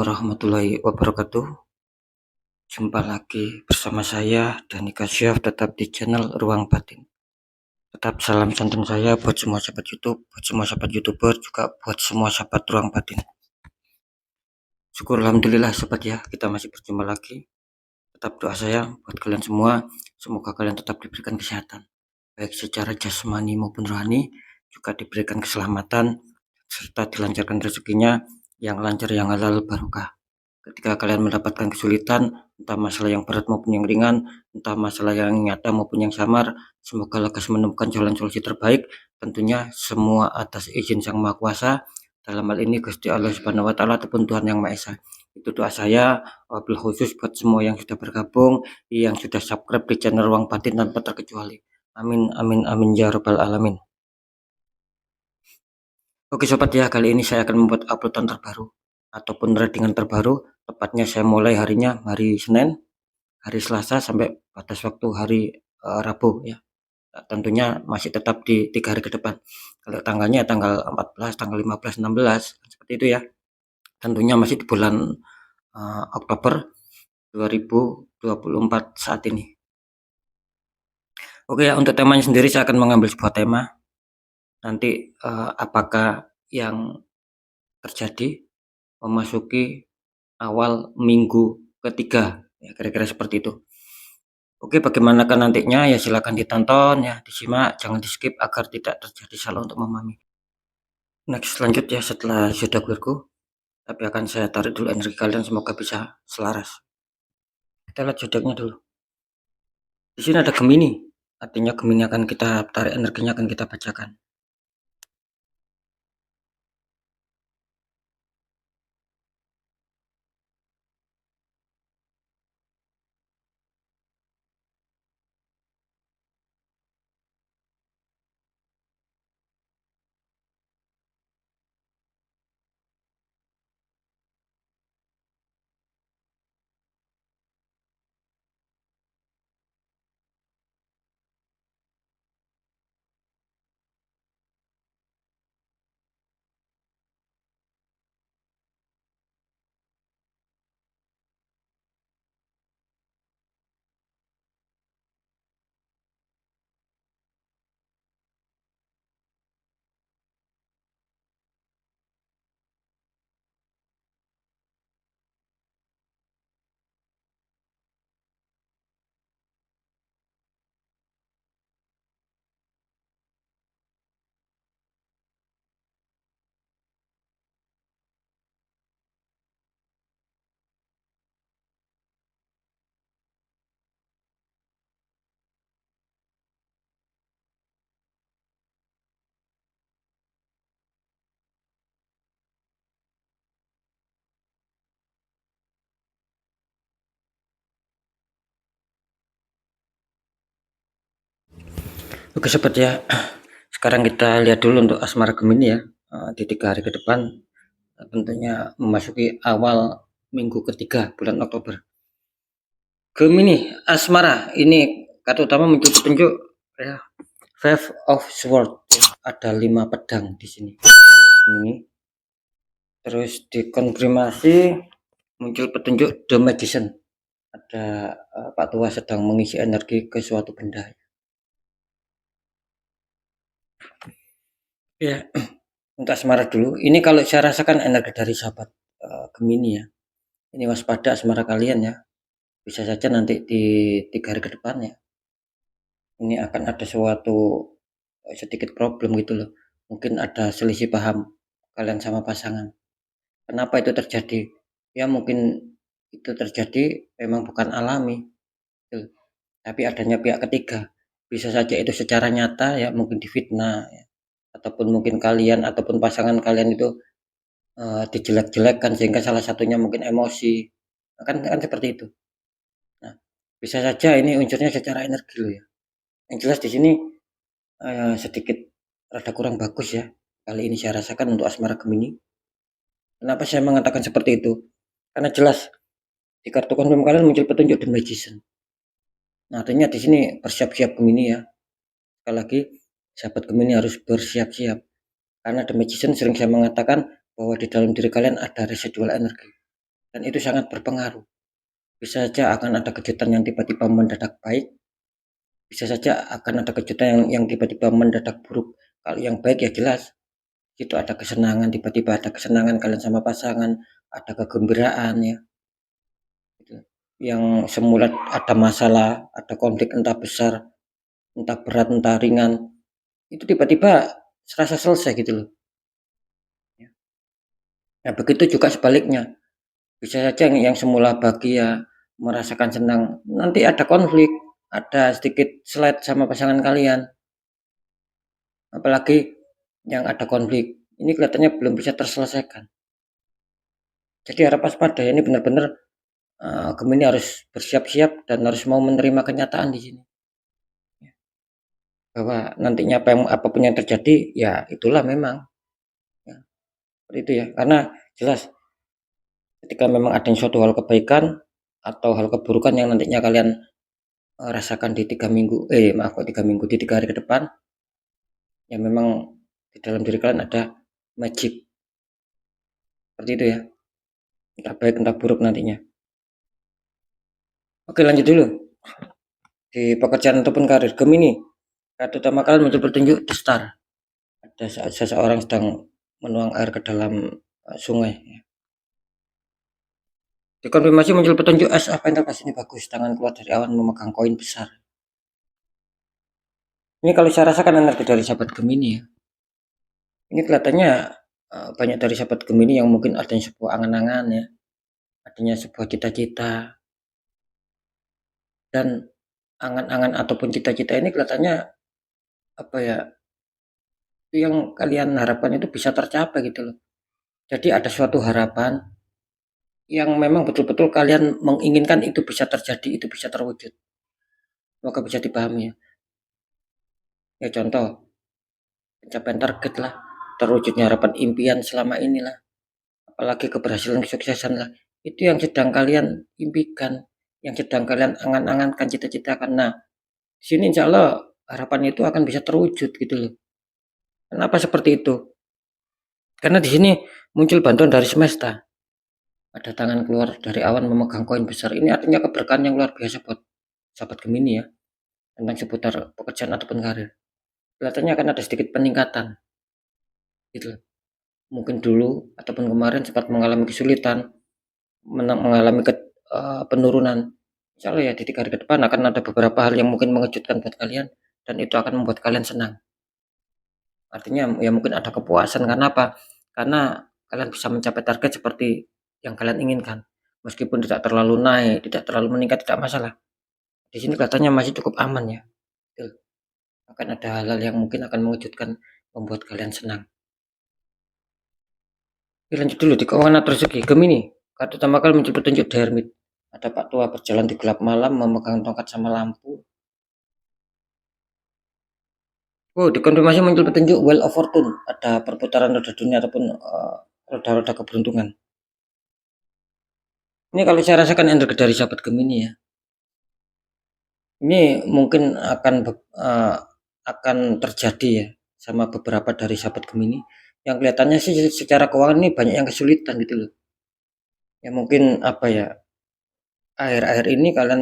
warahmatullahi wabarakatuh. Jumpa lagi bersama saya Dani Kasyaf, tetap di channel Ruang Batin. Tetap salam santun saya buat semua sahabat YouTube, buat semua sahabat YouTuber, juga buat semua sahabat Ruang Batin. Syukur alhamdulillah sobat ya, kita masih berjumpa lagi. Tetap doa saya buat kalian semua, semoga kalian tetap diberikan kesehatan, baik secara jasmani maupun rohani, juga diberikan keselamatan serta dilancarkan rezekinya yang lancar, yang halal barokah. Ketika kalian mendapatkan kesulitan, entah masalah yang berat maupun yang ringan, entah masalah yang nyata maupun yang samar, semoga lekas menemukan jalan solusi terbaik, tentunya semua atas izin Sang Maha Kuasa, dalam hal ini Gusti Allah Subhanahu wa Ta'ala ataupun Tuhan Yang Maha Esa. Itu doa saya, wabil khusus buat semua yang sudah bergabung, yang sudah subscribe di channel Ruang Batin tanpa terkecuali. Amin, amin, amin ya rabbal alamin. Oke sobat ya, kali ini saya akan membuat uploadan terbaru ataupun readingan terbaru. Tepatnya saya mulai harinya hari Senin, hari Selasa sampai batas waktu hari Rabu ya. Tentunya masih tetap di 3 hari ke depan. Kalau tanggalnya tanggal 14, tanggal 15, 16 seperti itu ya. Tentunya masih di bulan Oktober 2024 saat ini. Oke ya, untuk temanya sendiri saya akan mengambil sebuah tema. Nanti apakah yang terjadi memasuki awal minggu ketiga ya, kira-kira seperti itu. Oke, bagaimanakah nantinya ya, silakan ditonton ya, disimak, jangan di skip agar tidak terjadi salah untuk memahami. Next, lanjut ya, setelah sudah clearku, tapi akan saya tarik dulu energi kalian, semoga bisa selaras. Kita lihat zodiaknya dulu. Di sini ada Gemini, artinya Gemini akan kita tarik energinya, akan kita bacakan. Oke sobat ya, sekarang kita lihat dulu untuk asmara Gemini ya, di 3 hari ke depan, tentunya memasuki awal minggu ketiga bulan Oktober. Gemini asmara, ini kata utama muncul petunjuk ya, Five of Swords ya, ada 5 pedang di sini. Ini terus dikonfirmasi muncul petunjuk The Magician, ada Pak Tua sedang mengisi energi ke suatu benda ya. Untuk asmara dulu, ini kalau saya rasakan energi dari sahabat Gemini ya, ini waspada asmara kalian ya, bisa saja nanti di 3 hari ke depan ya, ini akan ada suatu sedikit problem gitu loh, mungkin ada selisih paham kalian sama pasangan. Kenapa itu terjadi ya, mungkin itu terjadi memang bukan alami gitu, tapi adanya pihak ketiga. Bisa saja itu secara nyata ya, mungkin difitnah ya, ataupun mungkin kalian ataupun pasangan kalian itu dijelek-jelekkan sehingga salah satunya mungkin emosi, kan seperti itu. Nah, bisa saja ini unsurnya secara energi loh ya. Yang jelas di sini sedikit rada kurang bagus ya, kali ini saya rasakan untuk asmara Gemini. Kenapa saya mengatakan seperti itu? Karena jelas di kartu konfirm kalian muncul petunjuk The Magician. Nah, artinya di sini bersiap-siap Gemini ya. Sekali lagi, sahabat Gemini harus bersiap-siap. Karena The Magician sering saya mengatakan bahwa di dalam diri kalian ada residual energi. dan itu sangat berpengaruh. Bisa saja akan ada kejutan yang tiba-tiba mendadak baik, bisa saja akan ada kejutan yang tiba-tiba mendadak buruk. Kalau yang baik ya jelas, itu ada kesenangan, tiba-tiba ada kesenangan kalian sama pasangan, ada kegembiraan ya. Gitu. Yang semula ada masalah, ada konflik entah besar, entah berat, entah ringan, itu tiba-tiba serasa selesai gitu loh. Ya. Nah begitu juga sebaliknya, bisa saja yang semula bahagia, merasakan senang, nanti ada konflik, ada sedikit slide sama pasangan kalian, apalagi yang ada konflik, ini kelihatannya belum bisa terselesaikan. Jadi harap waspada ya, ini benar-benar Gemini harus bersiap-siap dan harus mau menerima kenyataan di sini. Bahwa nantinya apapun yang terjadi, ya itulah memang. Ya, seperti itu ya. Karena jelas ketika memang ada suatu hal kebaikan atau hal keburukan yang nantinya kalian rasakan di 3 minggu, maaf kok 3 minggu, di 3 hari ke depan, ya memang di dalam diri kalian ada magic. Seperti itu ya. Entah baik entah buruk nantinya. Oke lanjut dulu. Di pekerjaan ataupun karir Gemini, kartu utama kalian muncul petunjuk The Star. Ada seseorang sedang menuang air ke dalam sungai. Dikonfirmasi muncul petunjuk as apa yang ini bagus, tangan keluar dari awan memegang koin besar. Ini kalau saya rasakan energi dari sahabat Gemini ya. Ini kelihatannya banyak dari sahabat Gemini yang mungkin adanya sebuah angan-angan ya, adanya sebuah cita-cita, dan angan-angan ataupun cita-cita ini kelihatannya apa ya, yang kalian harapkan itu bisa tercapai gitu loh. Jadi ada suatu harapan yang memang betul-betul kalian menginginkan itu bisa terjadi, itu bisa terwujud. Semoga bisa dipahami ya. Ya contoh, pencapaian target lah, terwujudnya harapan impian selama inilah, apalagi keberhasilan kesuksesan lah, itu yang sedang kalian impikan, yang sedang kalian angan-angankan, cita-citakan. Nah di sini insya Allah harapan itu akan bisa terwujud gitu loh. Kenapa seperti itu? Karena di sini muncul bantuan dari semesta, ada tangan keluar dari awan memegang koin besar. Ini artinya keberkahan yang luar biasa buat sahabat Gemini ya, tentang seputar pekerjaan ataupun karir. Kelihatannya akan ada sedikit peningkatan gitu. Mungkin dulu ataupun kemarin sempat mengalami kesulitan, mengalami penurunan. Insya Allah ya di 3 hari ke depan akan ada beberapa hal yang mungkin mengejutkan buat kalian, dan itu akan membuat kalian senang. Artinya ya mungkin ada kepuasan, karena apa? Karena kalian bisa mencapai target seperti yang kalian inginkan. Meskipun tidak terlalu naik, tidak terlalu meningkat, tidak masalah. Di sini katanya masih cukup aman ya. Akan ada hal-hal yang mungkin akan mengejutkan, membuat kalian senang. Oke, lanjut dulu di keuangan atau rezeki. Gemini, kartu utama kalian muncul petunjuk The Hermit. Ada Pak Tua berjalan di gelap malam memegang tongkat sama lampu. Oh, dikonfirmasi muncul petunjuk Wheel of Fortune. Ada perputaran roda dunia ataupun roda-roda keberuntungan. Ini kalau saya rasakan energi dari sahabat Gemini ya. Ini mungkin akan terjadi ya sama beberapa dari sahabat Gemini yang kelihatannya sih secara keuangan ini banyak yang kesulitan gitu loh. Ya mungkin apa ya, akhir-akhir ini kalian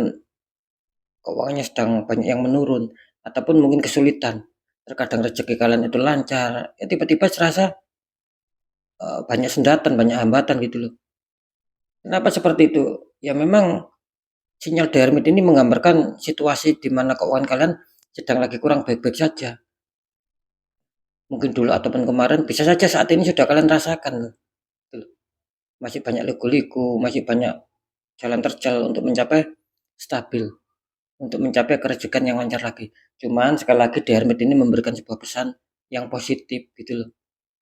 keuangannya sedang banyak yang menurun ataupun mungkin kesulitan. Terkadang rezeki kalian itu lancar, ya tiba-tiba serasa banyak sendatan, banyak hambatan gitu loh. Kenapa seperti itu? Ya memang sinyal Dermit ini menggambarkan situasi di mana keuangan kalian sedang lagi kurang baik-baik saja. Mungkin dulu ataupun kemarin, bisa saja saat ini sudah kalian rasakan loh. Masih banyak liku-liku, masih banyak jalan terjal untuk mencapai stabil, untuk mencapai kerejekan yang lancar lagi. Cuman sekali lagi Dermit ini memberikan sebuah pesan yang positif gitu loh.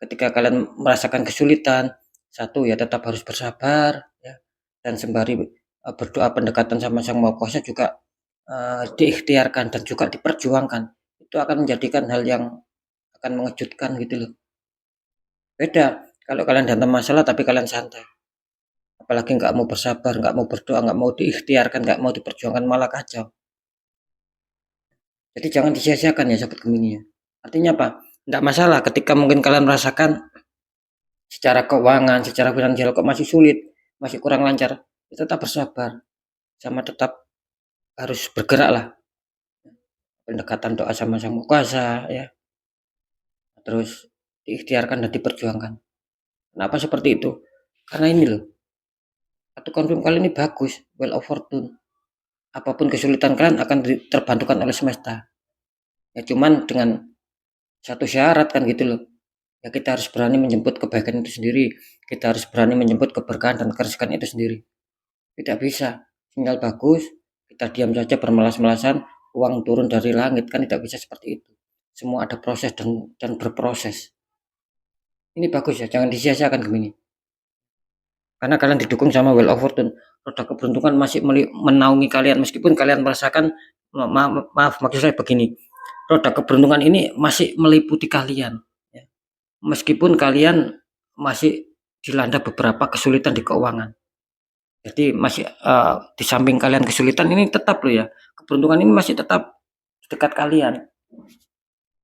Ketika kalian merasakan kesulitan, satu ya tetap harus bersabar ya, dan sembari berdoa pendekatan sama Sang Maha Kuasa juga diikhtiarkan dan juga diperjuangkan. Itu akan menjadikan hal yang akan mengejutkan gitu loh. Beda kalau kalian dalam masalah tapi kalian santai. Apalagi nggak mau bersabar, nggak mau berdoa, nggak mau diikhtiarkan, nggak mau diperjuangkan, malah kacau. Jadi jangan disia-siakan ya sobat Gemini ya. Artinya apa? Nggak masalah ketika mungkin kalian merasakan secara keuangan, secara finansial kok masih sulit, masih kurang lancar, ya tetap bersabar, sama tetap harus bergerak lah, pendekatan doa sama Sang Maha Kuasa ya, terus diikhtiarkan dan diperjuangkan. Kenapa seperti itu? Karena ini loh, satu konfirm kali ini bagus, well of fortune. Apapun kesulitan kalian akan terbantukan oleh semesta. Ya cuman dengan satu syarat kan gitu loh. Ya kita harus berani menjemput kebaikan itu sendiri. Kita harus berani menjemput keberkahan dan keresikan itu sendiri. Tidak bisa. Sinyal bagus, kita diam saja bermelas-melasan, uang turun dari langit, kan tidak bisa seperti itu. Semua ada proses dan berproses. Ini bagus ya, jangan disia-siakan Gemini. Karena kalian didukung sama Wheel of Fortune. Roda keberuntungan masih menaungi kalian meskipun kalian merasakan, maaf maksud saya begini. Roda keberuntungan ini masih meliputi kalian ya. Meskipun kalian masih dilanda beberapa kesulitan di keuangan. Jadi masih di samping kalian kesulitan ini tetap loh ya. Keberuntungan ini masih tetap dekat kalian.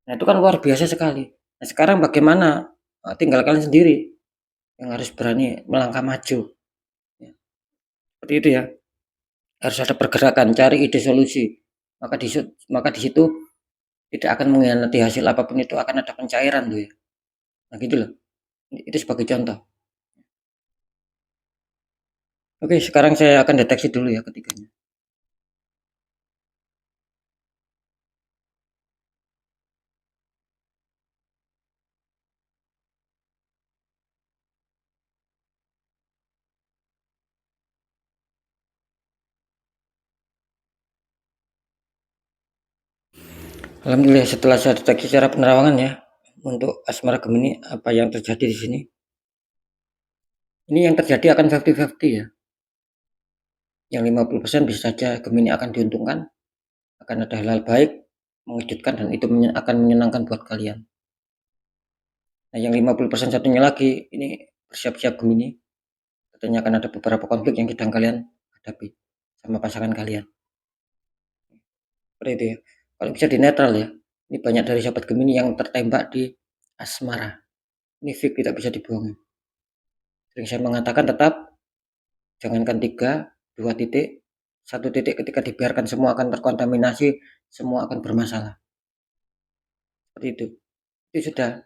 Nah, itu kan luar biasa sekali. Nah, sekarang bagaimana? Tinggal kalian sendiri yang harus berani melangkah maju. Ya, seperti itu ya. Harus ada pergerakan, cari ide solusi. Maka di situ tidak akan mengkhianati hasil apapun, itu akan ada pencairan tuh ya. Nah, gitu loh. Itu sebagai contoh. Oke, sekarang saya akan deteksi dulu ya ketiganya. Alhamdulillah setelah saya deteksi secara penerawangan ya, untuk asmara Gemini apa yang terjadi di sini. Ini yang terjadi akan 50-50 ya. Yang 50% bisa saja Gemini akan diuntungkan, akan ada hal-hal baik, mengejutkan, dan itu akan menyenangkan buat kalian. Nah, yang 50% satunya lagi, ini bersiap-siap Gemini. Katanya akan ada beberapa konflik yang sedang kalian hadapi sama pasangan kalian. Seperti itu ya. Kalau bisa di netral ya. Ini banyak dari sahabat Gemini yang tertembak di asmara. Ini fix, tidak bisa dibohongi. Sering saya mengatakan tetap jangankan 3, 2 titik, 1 titik, ketika dibiarkan semua akan terkontaminasi, semua akan bermasalah. Seperti itu. Itu sudah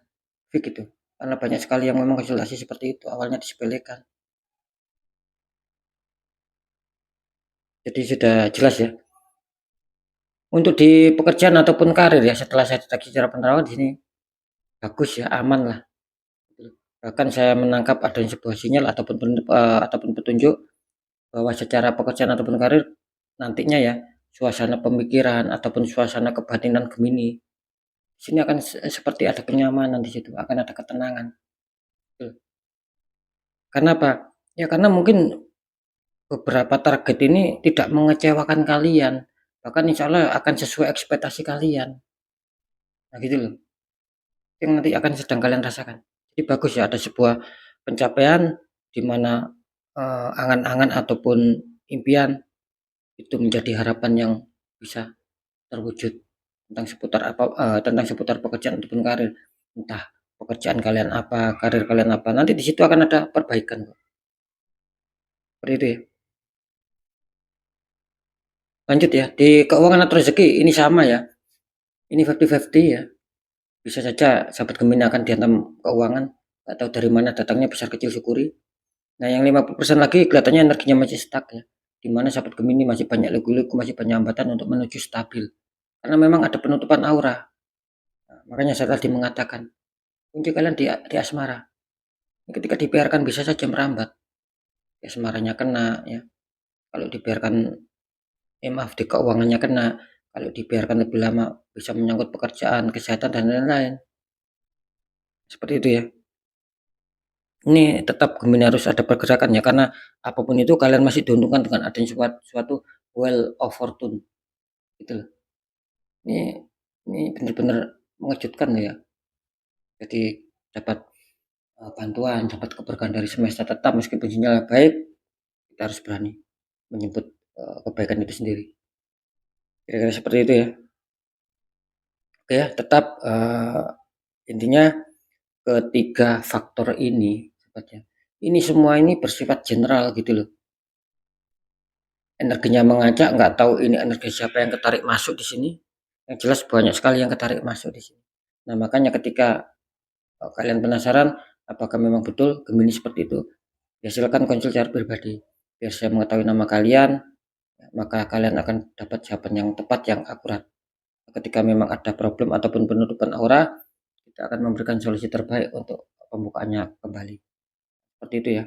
fix itu. Karena banyak sekali yang memang konsultasi seperti itu, awalnya disepelekan. Jadi sudah jelas ya. Untuk di pekerjaan ataupun karir ya, setelah saya deteksi secara penerawan di sini bagus ya, aman lah. Bahkan saya menangkap adanya sebuah sinyal ataupun petunjuk bahwa secara pekerjaan ataupun karir nantinya ya, suasana pemikiran ataupun suasana kebatinan Gemini di sini akan seperti ada kenyamanan di situ, akan ada ketenangan. Karena apa? Ya karena mungkin beberapa target ini tidak mengecewakan kalian, bahkan insya Allah akan sesuai ekspektasi kalian. Nah gitu loh, yang nanti akan sedang kalian rasakan. Jadi bagus ya, ada sebuah pencapaian di mana angan-angan ataupun impian itu menjadi harapan yang bisa terwujud tentang seputar pekerjaan ataupun karir. Entah pekerjaan kalian apa, karir kalian apa, nanti di situ akan ada perbaikan kok. Seperti itu ya. Lanjut ya, di keuangan atau rezeki ini sama ya. Ini 50-50 ya. Bisa saja sahabat Gemini akan dihantam keuangan, atau dari mana datangnya, besar kecil syukuri. Nah, yang 50% lagi kelihatannya energinya masih stuck ya. Di mana sahabat Gemini masih banyak liku-liku, masih banyak hambatan untuk menuju stabil. Karena memang ada penutupan aura. Nah, makanya saya tadi mengatakan, kunci kalian di asmara. Ketika dibiarkan bisa saja merambat. Asmaranya kena ya. Kalau dibiarkan, maaf, di keuangannya kena. Kalau dibiarkan lebih lama bisa menyangkut pekerjaan, kesehatan, dan lain-lain. Seperti itu ya. Ini tetap Gemini harus ada pergerakan ya, karena apapun itu kalian masih diuntungkan dengan adanya suatu well of fortune gitu loh. Ini benar-benar mengejutkan ya. Jadi dapat bantuan, dapat keberkahan dari semesta, tetap meskipun sinyal baik, kita harus berani menyebut kebaikan itu sendiri. Kira-kira seperti itu ya. Oke ya, tetap intinya ketiga faktor ini, Ini semua ini bersifat general gitu loh. Energinya mengajak, nggak tahu ini energi siapa yang ketarik masuk di sini. Yang jelas banyak sekali yang ketarik masuk di sini. Nah, makanya ketika kalian penasaran apakah memang betul Gemini seperti itu, ya silakan konsul secara pribadi. Biar saya mengetahui nama kalian, maka kalian akan dapat jawaban yang tepat, yang akurat. Ketika memang ada problem ataupun penutupan aura, kita akan memberikan solusi terbaik untuk pembukaannya kembali. Seperti itu ya.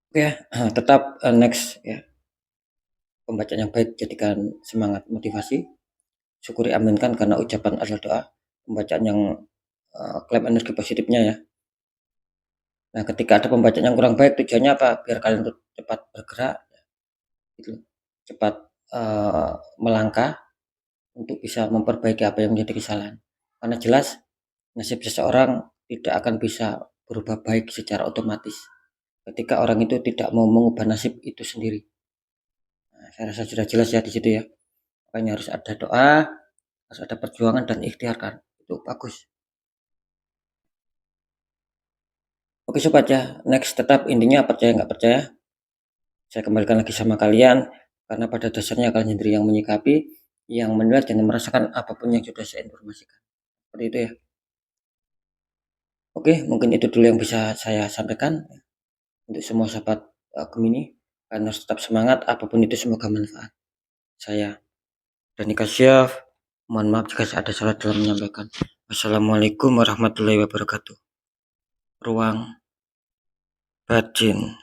Oke ya, tetap next ya. Pembacaan yang baik jadikan semangat motivasi. Syukuri aminkan karena ucapan adalah doa. Pembacaan yang klaim energi positifnya ya. Nah, ketika ada pembacaan yang kurang baik, tujuannya apa? Biar kalian tuh cepat bergerak, gitu. Cepat melangkah untuk bisa memperbaiki apa yang menjadi kesalahan. Karena jelas nasib seseorang tidak akan bisa berubah baik secara otomatis ketika orang itu tidak mau mengubah nasib itu sendiri. Nah, saya rasa sudah jelas ya di situ ya. Makanya harus ada doa, harus ada perjuangan dan ikhtiar kan. Itu bagus. Oke sobat ya, next tetap intinya percaya nggak percaya, saya kembalikan lagi sama kalian karena pada dasarnya kalian sendiri yang menyikapi, yang menilai dan merasakan apapun yang sudah saya informasikan. Seperti itu ya. Oke, mungkin itu dulu yang bisa saya sampaikan untuk semua sahabat Gemini. Kalian harus tetap semangat, apapun itu semoga manfaat. Saya Dani Kasyaf, mohon maaf jika ada salah dalam menyampaikan. Wassalamualaikum warahmatullahi wabarakatuh. Ruang batin.